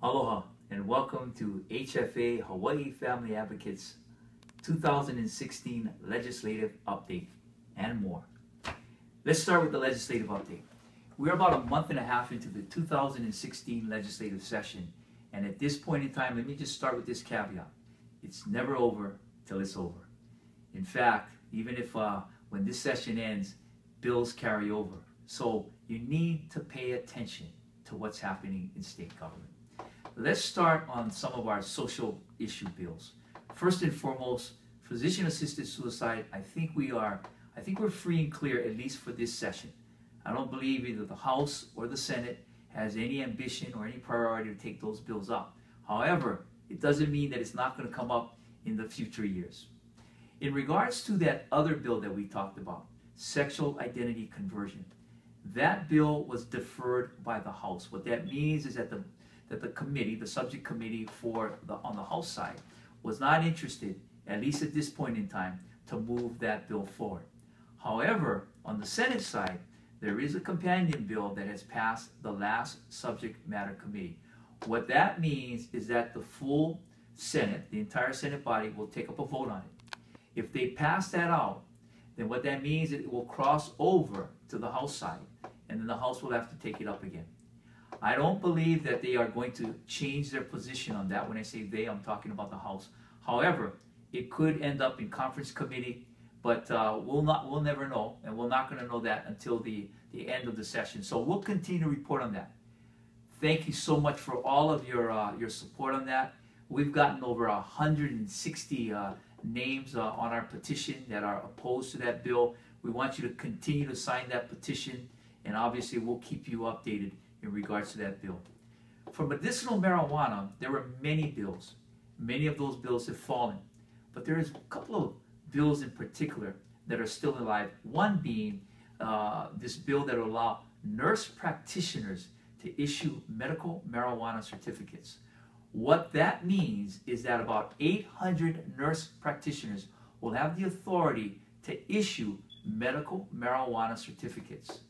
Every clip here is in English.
Aloha and welcome to HFA Hawaii Family Advocates 2016 Legislative Update and more. Let's start with the legislative update. We're about a month and a half into the 2016 legislative session, and at this point in time, let me just start with this caveat. It's never over till it's over. In fact, even if when this session ends, bills carry over. So you need to pay attention to what's happening in state government. Let's start on some of our social issue bills. First and foremost, physician-assisted suicide. I think we're free and clear, at least for this session. I don't believe either the House or the Senate has any ambition or any priority to take those bills up. However, it doesn't mean that it's not going to come up in the future years. In regards to that other bill that we talked about, sexual identity conversion, that bill was deferred by the House. What that means is that the committee, the subject committee on the House side, was not interested, at least at this point in time, to move that bill forward. However, on the Senate side, there is a companion bill that has passed the last subject matter committee. What that means is that the full Senate, the entire Senate body, will take up a vote on it. If they pass that out, then what that means is it will cross over to the House side, and then the House will have to take it up again. I don't believe that they are going to change their position on that. When I say they, I'm talking about the House. However, it could end up in conference committee, but we'll never know, and we're not going to know that until the end of the session. So we'll continue to report on that. Thank you so much for all of your support on that. We've gotten over 160 names on our petition that are opposed to that bill. We want you to continue to sign that petition, and obviously we'll keep you updated in regards to that bill. For medicinal marijuana, there were many bills. Many of those bills have fallen. But there is a couple of bills in particular that are still alive. One being this bill that will allow nurse practitioners to issue medical marijuana certificates. What that means is that about 800 nurse practitioners will have the authority to issue medical marijuana certificates.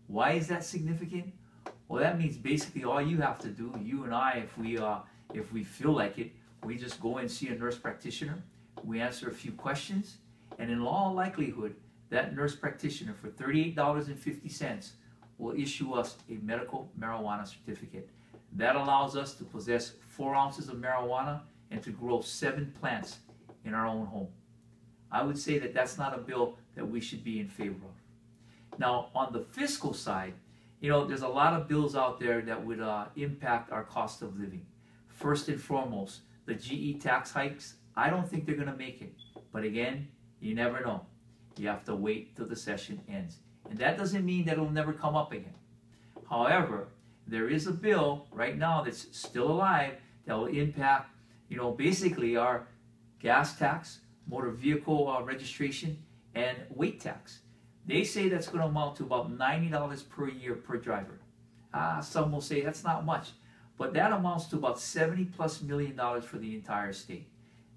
Why is that significant? Well, that means basically all you have to do, you and I, if we feel like it, we just go and see a nurse practitioner, we answer a few questions, and in all likelihood, that nurse practitioner for $38.50 will issue us a medical marijuana certificate. That allows us to possess 4 ounces of marijuana and to grow 7 plants in our own home. I would say that that's not a bill that we should be in favor of. Now, on the fiscal side, you know, there's a lot of bills out there that would impact our cost of living. First and foremost, the GE tax hikes, I don't think they're going to make it. But again, you never know. You have to wait till the session ends. And that doesn't mean that it'll never come up again. However, there is a bill right now that's still alive that will impact, you know, basically our gas tax, motor vehicle registration, and weight tax. They say that's going to amount to about $90 per year per driver. Some will say that's not much, but that amounts to about $70+ million for the entire state.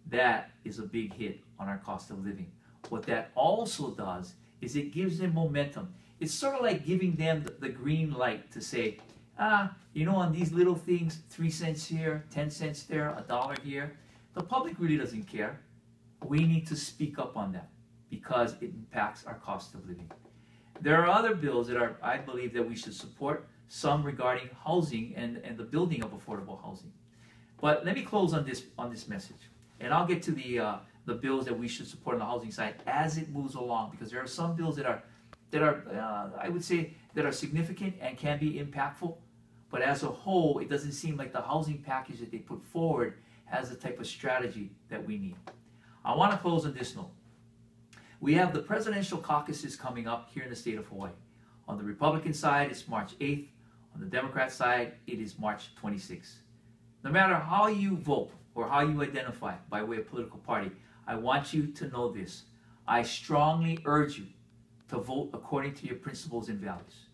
That is a big hit on our cost of living. What that also does is it gives them momentum. It's sort of like giving them the green light to say, you know, on these little things, 3 cents here, 10 cents there, $1 here, the public really doesn't care. We need to speak up on that, because it impacts our cost of living. There are other bills that I believe that we should support, some regarding housing and the building of affordable housing. But let me close on this message, and I'll get to the bills that we should support on the housing side as it moves along, because there are some bills that are I would say that are significant and can be impactful, but as a whole, it doesn't seem like the housing package that they put forward has the type of strategy that we need. I want to close on this note. We have the presidential caucuses coming up here in the state of Hawaii. On the Republican side, it's March 8th. On the Democrat side, it is March 26th. No matter how you vote or how you identify by way of political party, I want you to know this. I strongly urge you to vote according to your principles and values.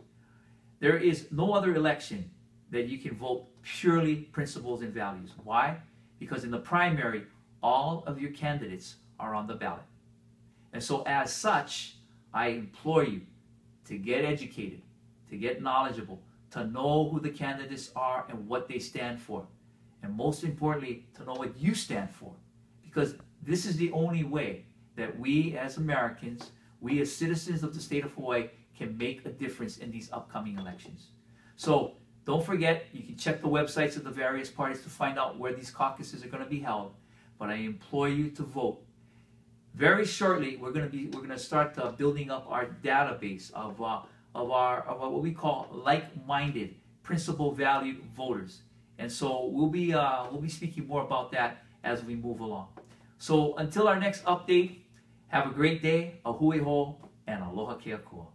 There is no other election that you can vote purely principles and values. Why? Because in the primary, all of your candidates are on the ballot. And so as such, I implore you to get educated, to get knowledgeable, to know who the candidates are and what they stand for. And most importantly, to know what you stand for. Because this is the only way that we as Americans, we as citizens of the state of Hawaii, can make a difference in these upcoming elections. So don't forget, you can check the websites of the various parties to find out where these caucuses are going to be held. But I implore you to vote. Very shortly, we're going to start building up our database of what we call like-minded, principle-valued voters. And so we'll be speaking more about that as we move along. So until our next update, have a great day, a hui ho, and aloha ke akua.